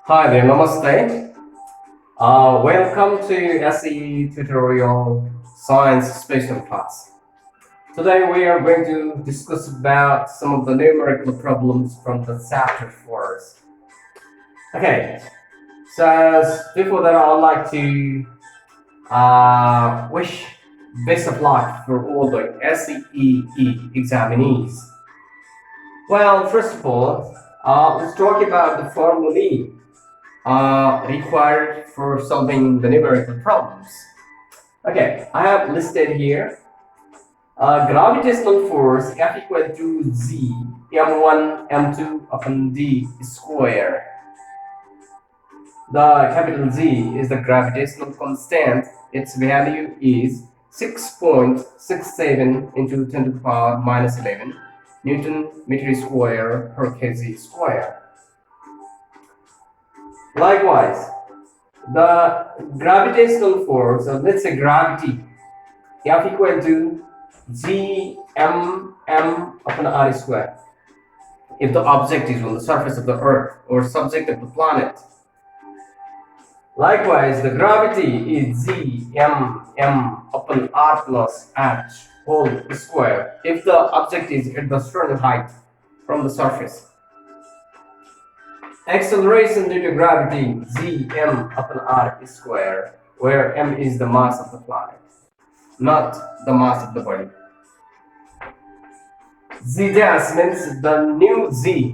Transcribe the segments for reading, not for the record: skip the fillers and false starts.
Hi there, namaste. Welcome to SE Tutorial Science Special Class. Today we are going to discuss about some of the numerical problems from the chapter 4. Okay, so before that I would like to wish best of luck for all the SEE examinees. Well, first of all, let's talk about the formulae required for solving the numerical problems. Okay, I have listed here gravitational force F equal to Z m1 m2 upon d square. The capital Z is the gravitational constant. Its value is 6.67 into 10 to the power minus 11 Newton meter square per kg square. Likewise, the gravitational force, let's say gravity, F equal to G m upon r square. If the object is on the surface of the earth or subject of the planet. Likewise, the gravity is G m upon r plus h whole square if the object is at the certain height from the surface. Acceleration due to gravity G m upon r square, where m is the mass of the planet, not the mass of the body. Z dash means the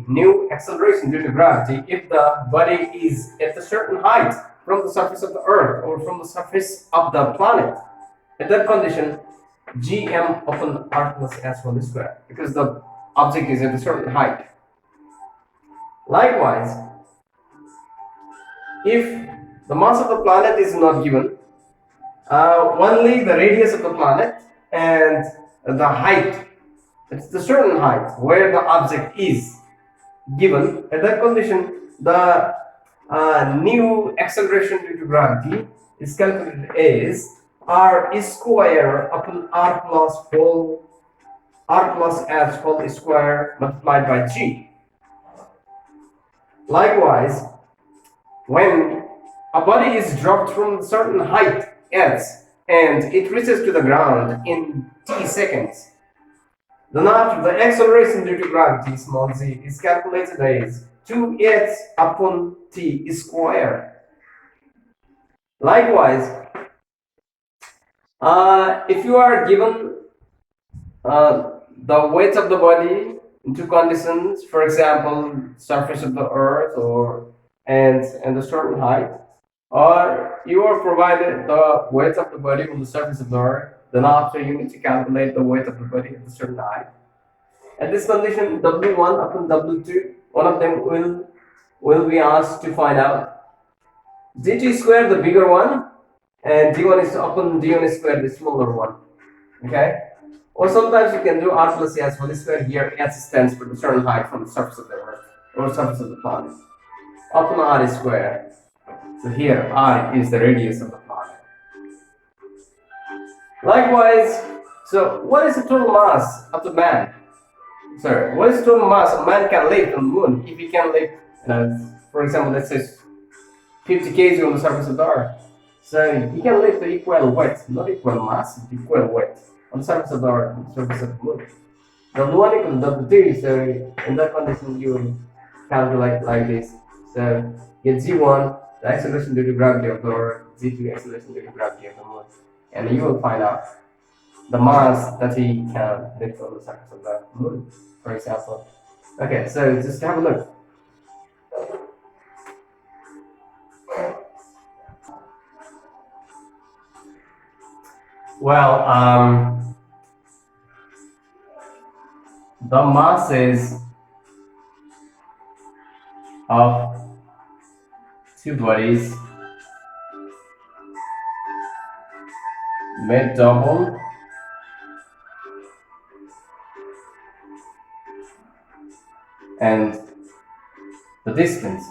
new acceleration due to gravity if the body is at a certain height from the surface of the earth or from the surface of the planet. In that condition, Gm upon r plus s whole square, because the object is at a certain height. Likewise, if the mass of the planet is not given, only the radius of the planet and the height, it's the certain height where the object is given, at that condition, the new acceleration due to gravity is calculated as r square upon r plus s whole square multiplied by g. Likewise, when a body is dropped from a certain height s and it reaches to the ground in t seconds, then after the acceleration due to gravity small z is calculated as 2h upon t square. Likewise, if you are given the weight of the body in two conditions, for example, surface of the earth and a certain height, or you are provided the weight of the body on the surface of the earth, then after you need to calculate the weight of the body at a certain height. At this condition, W1 upon W2, one of them will be asked to find out dt square, the bigger one, and d1 is upon d1 square, the smaller one. Okay? Or sometimes you can do r plus s whole square. Here s stands for the certain height from the surface of the earth or surface of the planet. Upon r square. So here r is the radius of the planet. Likewise, so what is the total mass of the man? Sorry, what is the total mass a man can lift on the moon if he can lift, for example, let's say 50 kg on the surface of the earth? So he can lift the equal weight, not equal mass, equal weight on the surface of the earth, on the surface of the moon. W1 equals W2, so in that condition you will calculate like this. So get G1, the acceleration due to gravity of the earth, G2, acceleration due to gravity of the moon, and you will find out the mass that he can lift on the surface of the moon, for example. Okay, so just have a look. Well, the masses of two bodies may double and the distance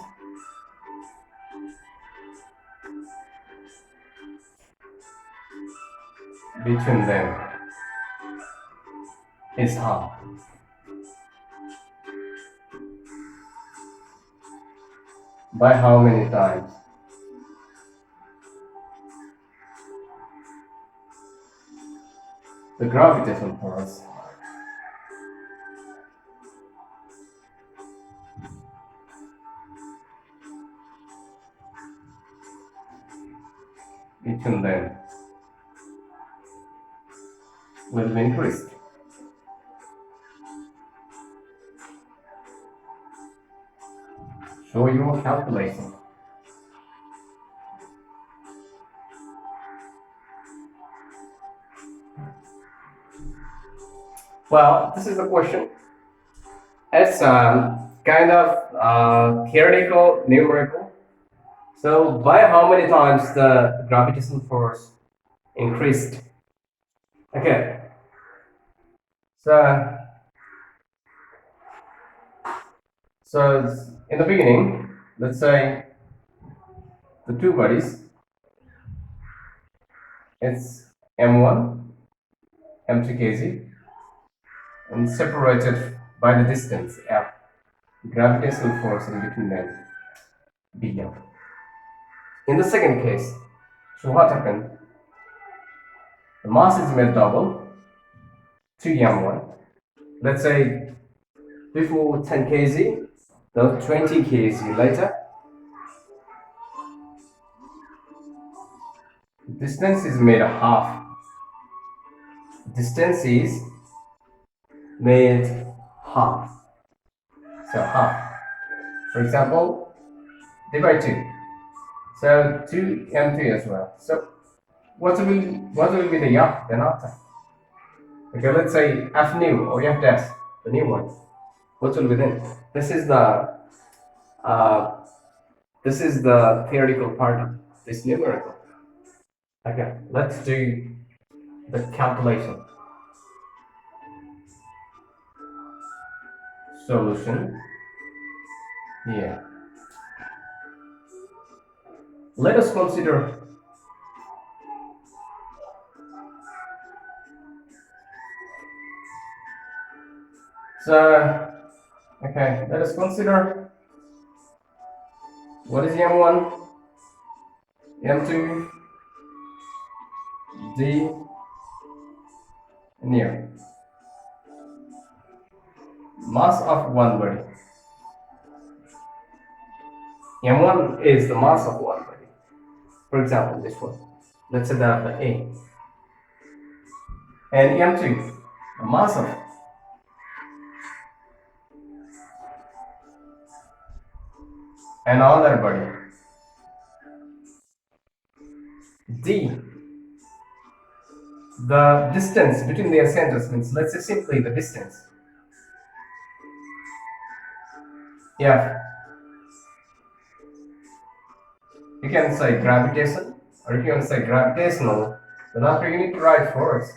between them is half. By how many times? The gravitational force between them will be increased. Show your calculation. Well, this is the question. It's kind of theoretical, numerical. So, by how many times the gravitational force increased? Okay. So, in the beginning, let's say the two bodies, it's m1, m2 kg, and separated by the distance f. Gravitational force in between them, bm. In the second case, so what happened? The mass is made double to m1. Let's say before 10 kg, then 20 kg later. Distance is made half. Distance is made half. So half. For example, divide 2. So 2m2 as well. So what will be the f then after? Okay, let's say f new or f dash, the new one. What will be then? This is the theoretical part of this numerical. Okay, let's do the calculation. Solution here. Let us consider let us consider what is m1, m2, d, and here. Mass of one body. m1 is the mass of one body. For example, this one. Let's say that the A. And m2, the mass of another body. D, the distance between their centers, means let's say simply the distance. Yeah, you can say gravitation, or if you want to say gravitational, then after you need to write force.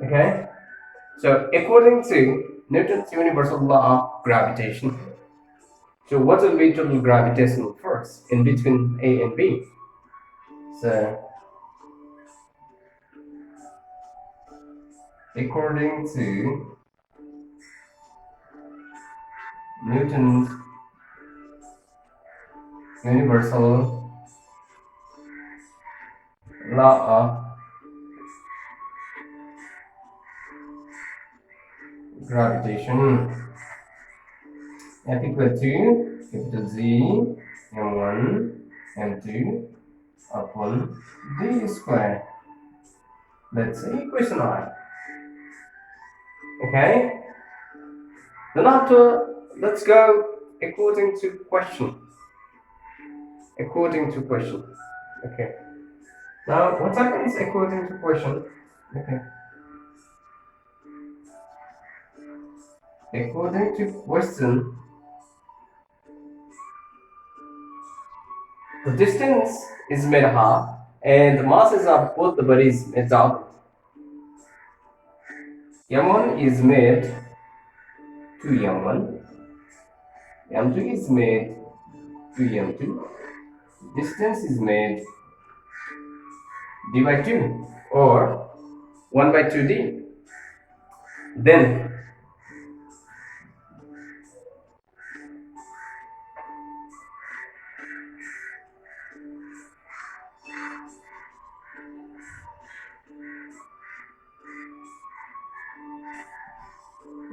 Okay, so according to Newton's universal law of gravitation, so what will be total gravitational force in between A and B? So according to Newton's universal law of gravitation, F equal to capital Z m1 m2 upon d squared. Let's say equation 9. Okay, then after, let's go according to question. Okay, now what happens according to question? Okay, according to question, the distance is made half and the masses of both the bodies made double. m1 is made to m1, m2 is made to m2, distance is made d by 2 or 1 by 2d. Then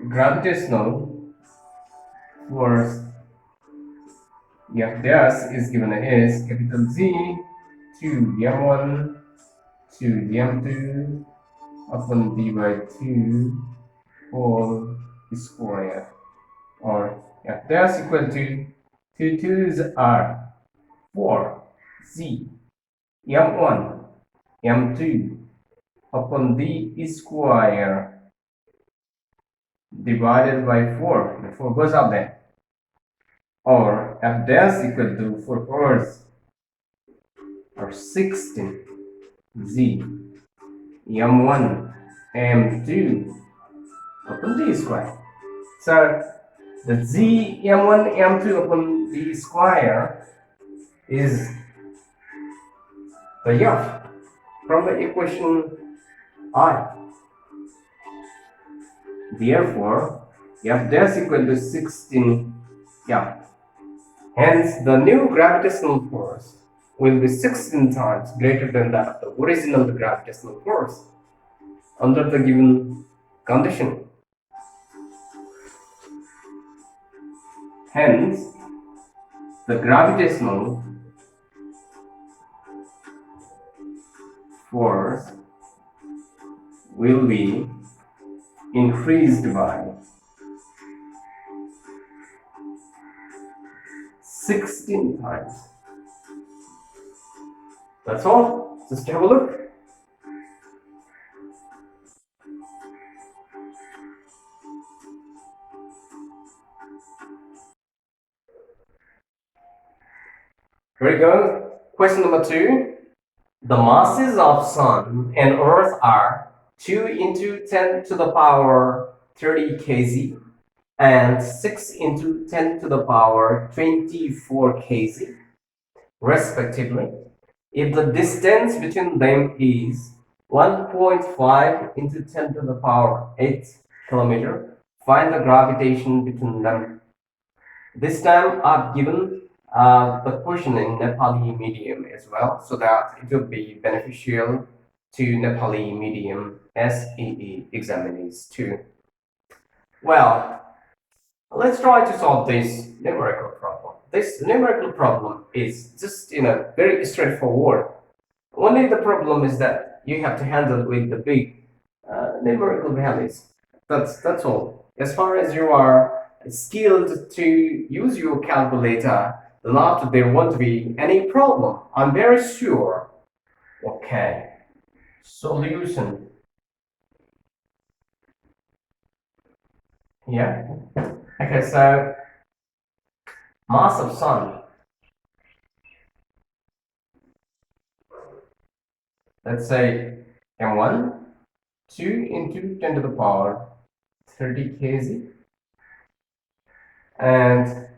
gravitational force F dash is given as capital Z to M1 to M2 upon D by 2 whole square, or F dash equal to 2 2's are 4 Z M1 M2 upon D square divided by 4. The 4 goes out there. Or F dash equal to 4 fours or 16 Z M1 M2 upon D square. So the Z M1 M2 upon D square is the F from the equation I. Therefore, F dash equal to 16 F. Hence, the new gravitational force will be 16 times greater than that of the original gravitational force under the given condition. Hence, the gravitational force will be increased by 16 times. That's all. Just have a look. Here we go. Question number 2. The masses of Sun and Earth are 2 into 10 to the power 30 kg and 6 into 10 to the power 24 kg, respectively. If the distance between them is 1.5 into 10 to the power 8 kilometer, find the gravitation between them. This time I've given the question in Nepali medium as well, so that it will be beneficial to Nepali medium SEE examinees too. Well, let's try to solve this numerical problem. This numerical problem is just very straightforward. Only the problem is that you have to handle with the big numerical values. That's all. As far as you are skilled to use your calculator, there won't be any problem. I'm very sure. Okay. Solution. Yeah. Okay, so mass of Sun. Let's say M1, 2 into 10 to the power 30 kg, and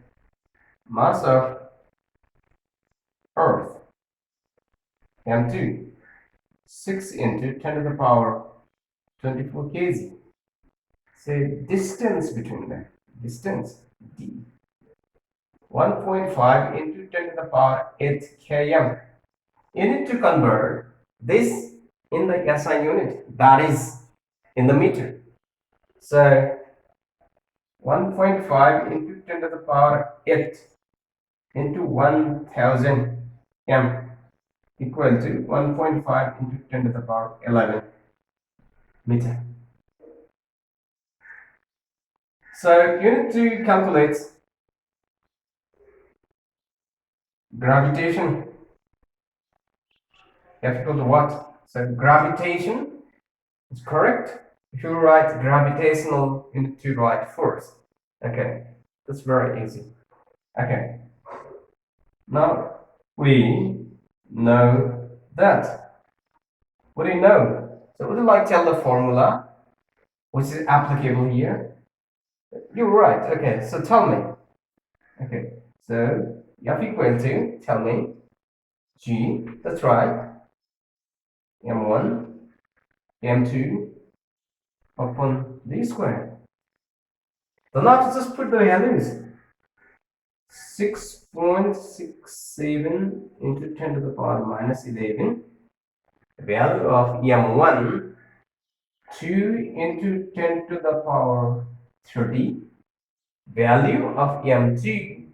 mass of Earth, M2, 6 into 10 to the power 24 kg. Say distance between them, distance D, 1.5 into 10 to the power 8 km. You need to convert this in the SI unit, that is in the meter. So 1.5 into 10 to the power 8 into 1000 m equal to 1.5 into 10 to the power 11 meter. So you need to calculate gravitation. F equal to what? So gravitation is correct. If you write gravitational, you need to write force. Okay, that's very easy. Okay, now we know that. What do you know? So would you like to tell the formula which is applicable here? You're right. Okay, so tell me. Okay, so F equal to, tell me, G, that's right, M1, M2 upon D square. Then now just put the values. 6.67 into 10 to the power minus 11. The value of M1, 2 into 10 to the power 30. Value of m2,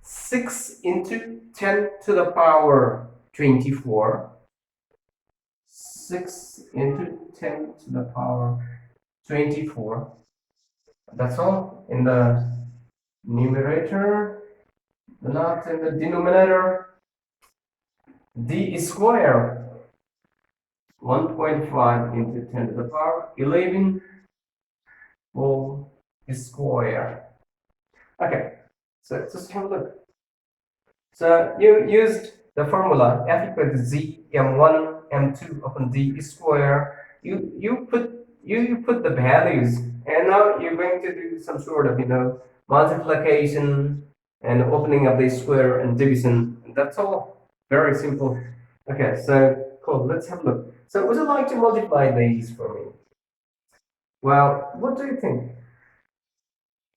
6 into 10 to the power 24. 6 into 10 to the power 24. That's all in the numerator, not in the denominator. D square, 1.5 into 10 to the power 11 whole square. Okay, so just have a look. So you used the formula F equal to Z m1 m2 upon D square. You put the values, and now you're going to do some sort of multiplication and opening of the square and division. That's all. Very simple. Okay, so cool. Let's have a look. So would you like to multiply these for me? Well, what do you think?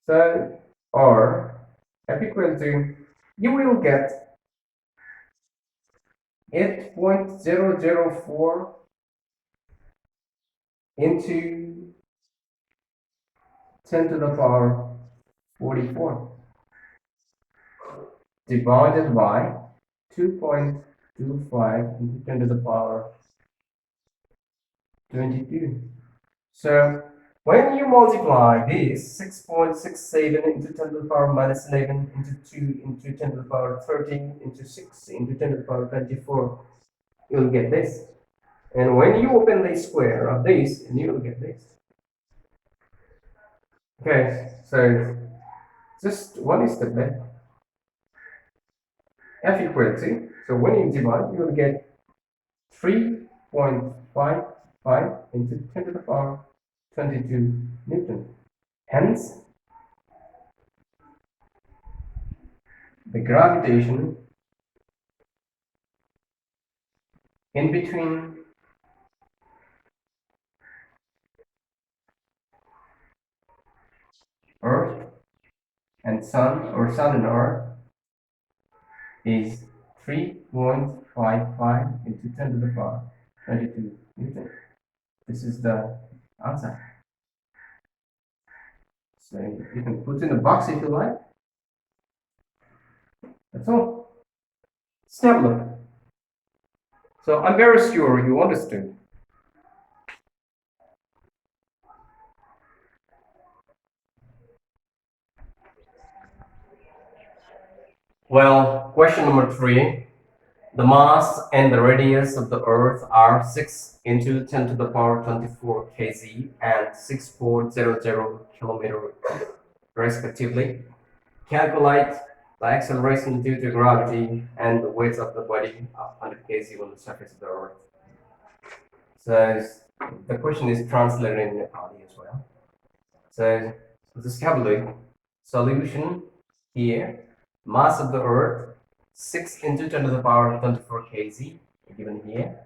So or F equal to, you will get 8.004 into 10 to the power 44 divided by 2.25 into 10 to the power 22. So when you multiply this 6.67 into 10 to the power minus 11 into 2 into 10 to the power 13 into 6 into 10 to the power 24, you'll get this. And when you open the square of this, and you will get this. Okay, so just one step back. F equal to, so when you divide, you will get 3.55 into 10 to the power 22 Newton. Hence, the gravitation in between Earth and Sun, or Sun and Earth, is 3.55 into 10 to the power 22 Newton. This is the answer. So you can put in a box if you like. That's all. Step look. So I'm very sure you understood. Well, question number 3. The mass and the radius of the Earth are 6 into 10 to the power 24 kg and 6.00 kilometer respectively. Calculate the acceleration due to gravity and the weight of the body of 100 kg on the surface of the Earth. So the question is translated in Nepali as well. So just have a look. Solution here. Mass of the Earth 6 into 10 to the power 24 kg given here.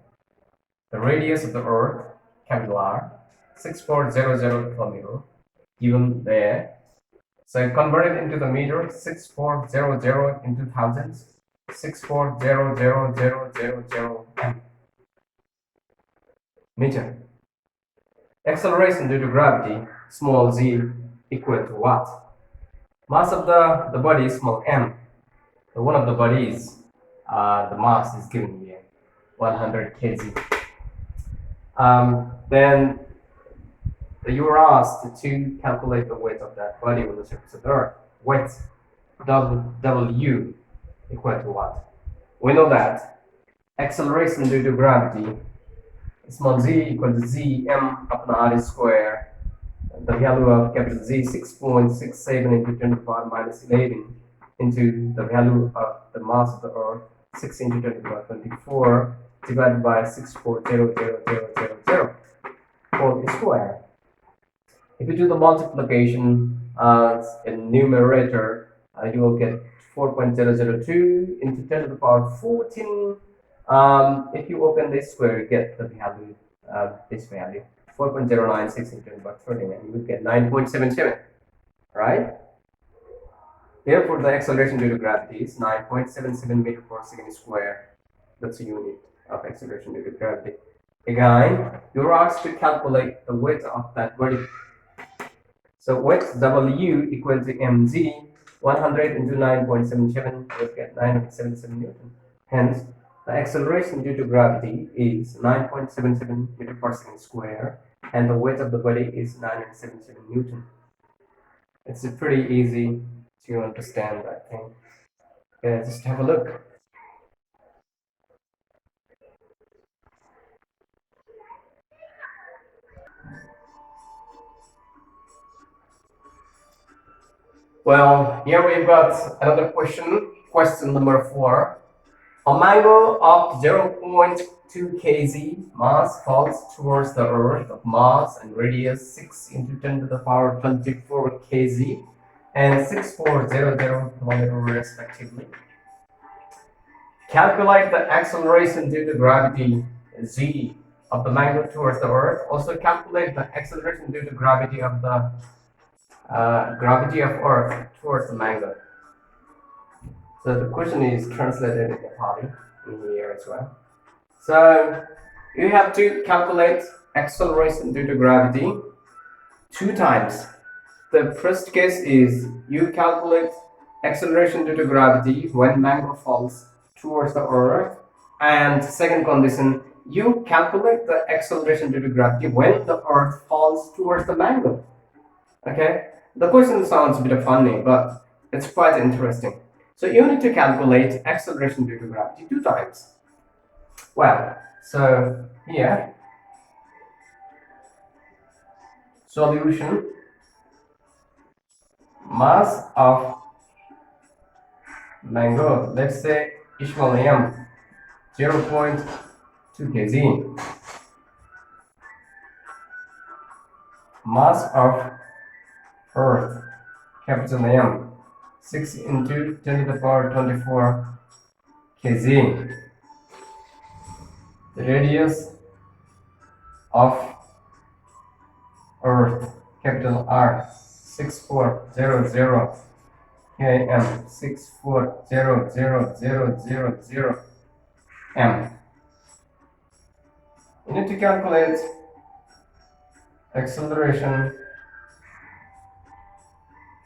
The radius of the Earth, capital R, 6.00 kilometer given there. So convert it into the meter, 6.00 into thousands, 6.00000 meter. Acceleration due to gravity, small z, equal to what? Mass of the body is small m. The one of the bodies, the mass is given here, 100 kg. Then you are asked to calculate the weight of that body on the surface of the Earth. Weight, W, equal to what? We know that acceleration due to gravity, small z equal to z m upon r square. The value of capital Z, 6.67 into 10 to the power minus 11 into the value of the mass of the Earth, 6 into 10 to the power 24 divided by 6.00000 whole square. If you do the multiplication in numerator, you will get 4.002 into 10 to the power 14. If you open this square, you get the value, this value, 4.096 into 10 to the power 13, and you will get 9.77, right? Therefore, the acceleration due to gravity is 9.77 meter per second square. That's a unit of acceleration due to gravity. Again, you're asked to calculate the weight of that body. So with W equal to mg, 100 into 9.77, we'll get 977 Newton. Hence, the acceleration due to gravity is 9.77 meter per second square, and the weight of the body is 977 Newton. It's pretty easy to understand, I think. Yeah, just have a look. Well, here we've got another question number 4. A mango of 0.2 kg mass falls towards the earth of mass and radius 6 into 10 to the power 24 kg and 6400 kilometer respectively. Calculate the acceleration due to gravity z of the mango towards the earth. Also calculate the acceleration due to gravity of the earth towards the mango. So the question is translated in Nepali in here as well. So you have to calculate acceleration due to gravity 2 times. The first case is you calculate acceleration due to gravity when mango falls towards the earth, and second condition, you calculate the acceleration due to gravity when the earth falls towards the mango. Okay, the question sounds a bit funny, but it's quite interesting. So you need to calculate acceleration due to gravity 2 times. Well, so here, solution, mass of mango, let's say equal m 0.2 kg, mass of earth, capital M, 6 into 10 to the power 24 kg, the radius of earth, capital R, 6400 km, 640000 m. You need to calculate acceleration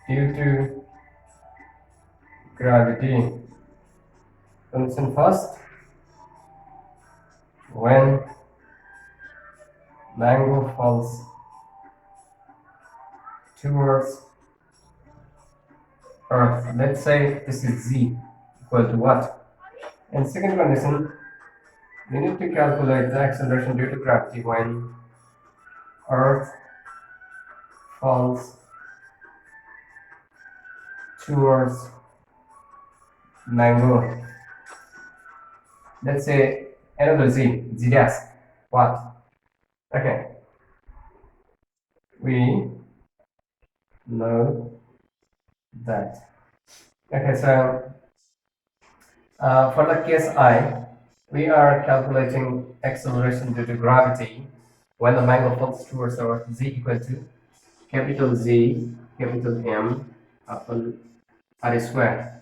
due to gravity. Condition first, when mango falls towards earth, let's say this is z equal to what? And second condition, we need to calculate the acceleration due to gravity when earth falls towards mango. Let's say another z dash, what? Okay, we know that. Okay, so for the case I, we are calculating acceleration due to gravity when the mango falls towards the earth, z equal to capital Z, capital M upon R square,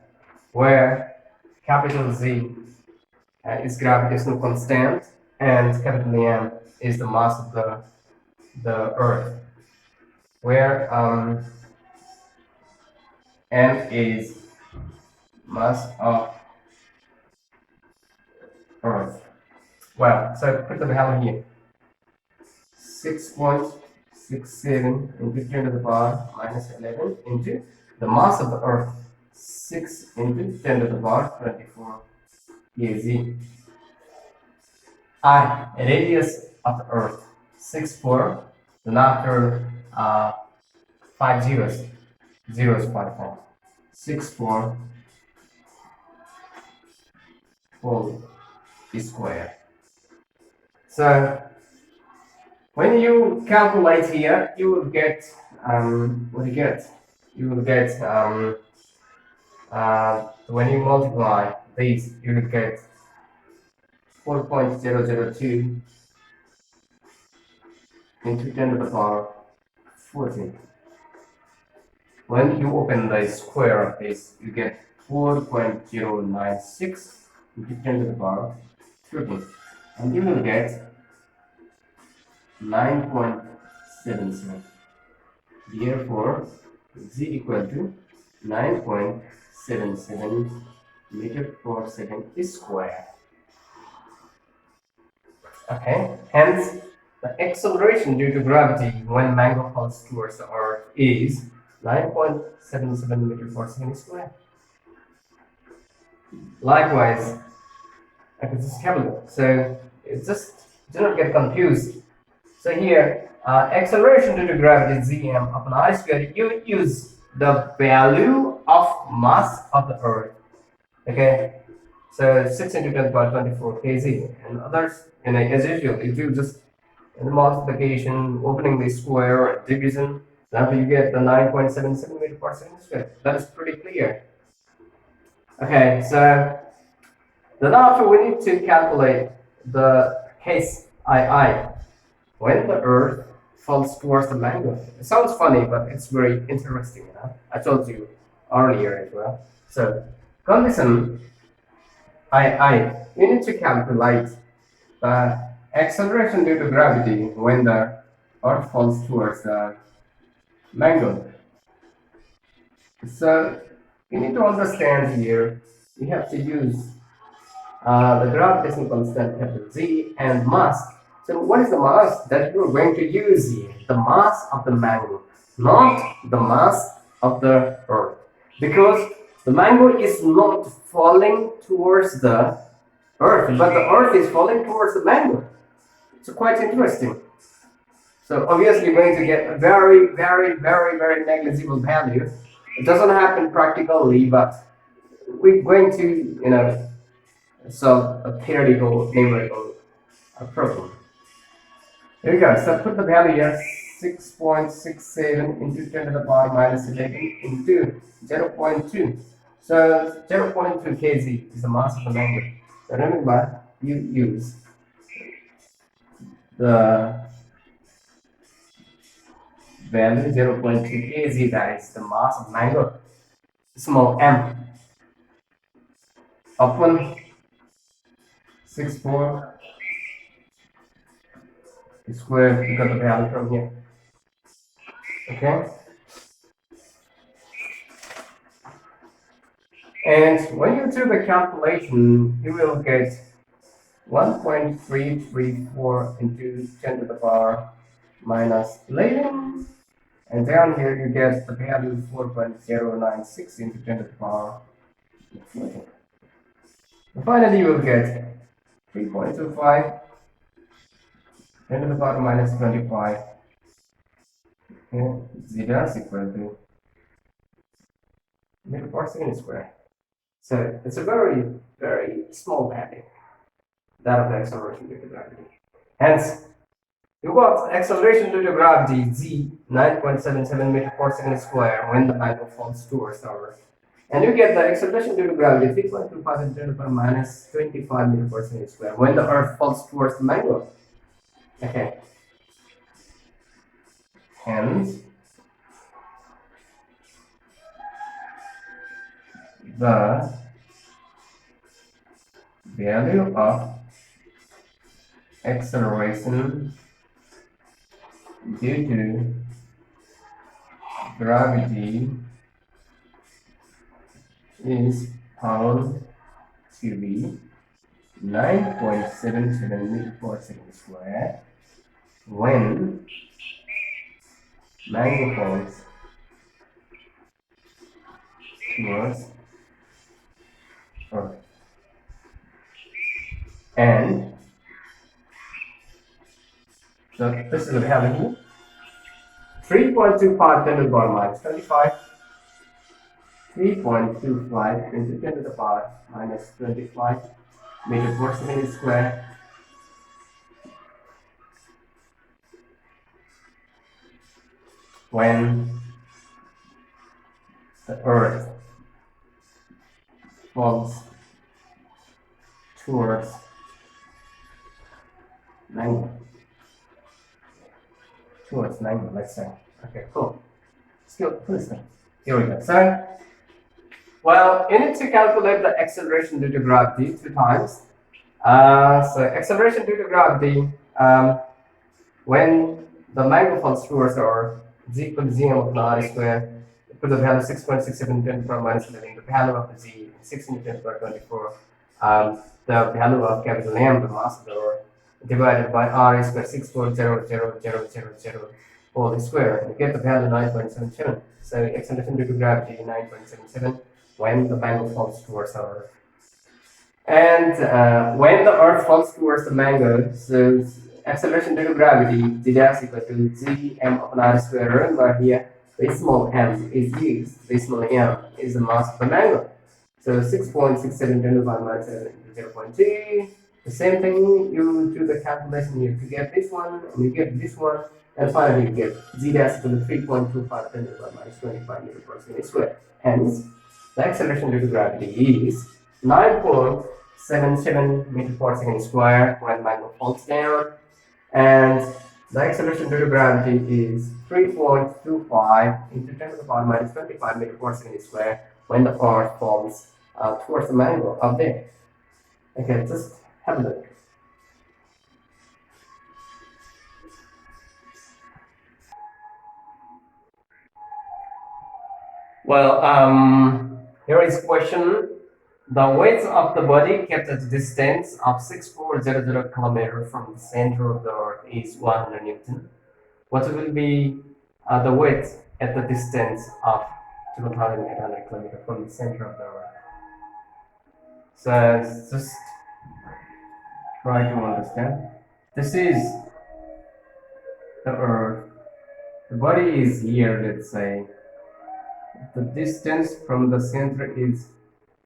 where capital Z is gravitational constant and capital M is the mass of the earth, where M is mass of earth. Well, so put the value here, 6.67 into 10 to the power minus 11 into the mass of the earth, 6 into 10 to the power 24 kg. I, radius of the earth, 64, then after 5 zeros, 0.4, 64 whole square. So when you calculate here, you will get what do you get? You will get when you multiply these, you will get 4.002 into 10 to the power 40. When you open the square of this, you get 4.096 into 10 to the power 30, and you will get 9.77. Therefore, z equal to 9.77 meter per second square. Okay, hence the acceleration due to gravity when mango falls towards the earth is 9.77 meter per second square. Likewise, I can just have a look. So it's just do not get confused. So here, acceleration due to gravity Gm upon I squared, you use the value of mass of the earth. Okay, so 6 into 10 power 24 kg, and others, as usual, if you just in the multiplication, opening the square, division, now you get the 9.77 meter per second square. That is pretty clear. Okay, so then after we need to calculate the case II when the earth falls towards the mango. It sounds funny, but it's very interesting. I told you earlier as well. So condition II, you need to calculate the acceleration due to gravity when the earth falls towards the mango. So you need to understand here, you have to use the gravitational constant capital Z and mass. So what is the mass that you are going to use here? The mass of the mango, not the mass of the earth. Because the mango is not falling towards the earth, but the earth is falling towards the mango. So quite interesting. So obviously you're going to get a very, very, very, very negligible value. It doesn't happen practically, but we're going to, solve a theoretical numerical problem. Here we go. So put the value here, 6.67 into 10 to the power minus 11 into 0.2. So 0.2 kg is the mass of the mango. So remember, you use the value 0.2 kg, that is the mass of mango, small m, upon 64 square, you got the value from here. Okay, and when you do the calculation, you will get 1.334 into 10 to the power minus 11, and down here you get the value 4.096 into 10 to the power 14. And finally you will get 3.25 10 to the power minus 25. Okay, zeta is equal to meter per second square. So it's a very, very small value, that of the acceleration due to gravity. Hence, you got acceleration due to gravity z 9.77 meter per second square when the mango falls towards the earth. And you get the acceleration due to gravity 3.25 into 10 to the power minus 25 meter per second square when the earth falls towards the mango. Okay. Hence, the value of acceleration due to gravity is found to be 9.77 meter per second square when mango falls towards earth. And so this is the value 3.25 10 to the power minus 25. 3.25 into 10 to the power minus 25 meter per second square when the earth falls towards mango. Towards mango, let's say. Okay, cool. Still, listen. Here we go. So, well, you need to calculate the acceleration due to gravity 2 times. So acceleration due to gravity when the mango falls towards the earth z equal to z m upon r square, put the value 6.67 10 to the power minus 11, the value of the z 6 into 10 to the power 24, the value of capital M, the mass of the Earth, divided by r square 6400000 whole square, you get the value 9.77. So acceleration due to gravity 9.77 when the mango falls towards our Earth. And when the Earth falls towards the mango, so acceleration due to gravity, z dash equal to z m upon r square. Remember here, the small m is used, the small m is the mass of the mango. So 6.67 10 to the power minus 7 into 0.2. The same thing, you do the calculation here to get this one, and you get this one, and finally you get z dash equal to 3.25 10 to the power minus 25 meters per second square. Hence, the acceleration due to gravity is 9.77 meters per second square when mango falls down, and the acceleration due to gravity is 3.25 into 10 to the power minus 25 meters per second square when the Earth falls towards the mango up there. Okay, just have a look. Well, here is question. The weight of the body kept at a distance of 6400 kilometers from the center of the Earth is 100 Newton. What will be the weight at the distance of 2800 kilometers from the center of the Earth? So just try to understand. This is the Earth. The body is here, let's say. The distance from the center is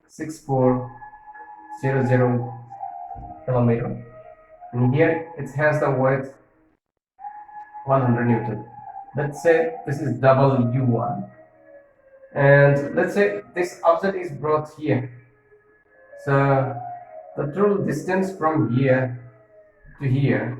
6400 kilometers. And here it has the weight 100 Newton. Let's say this is W1. And let's say this object is brought here. So the total distance from here to here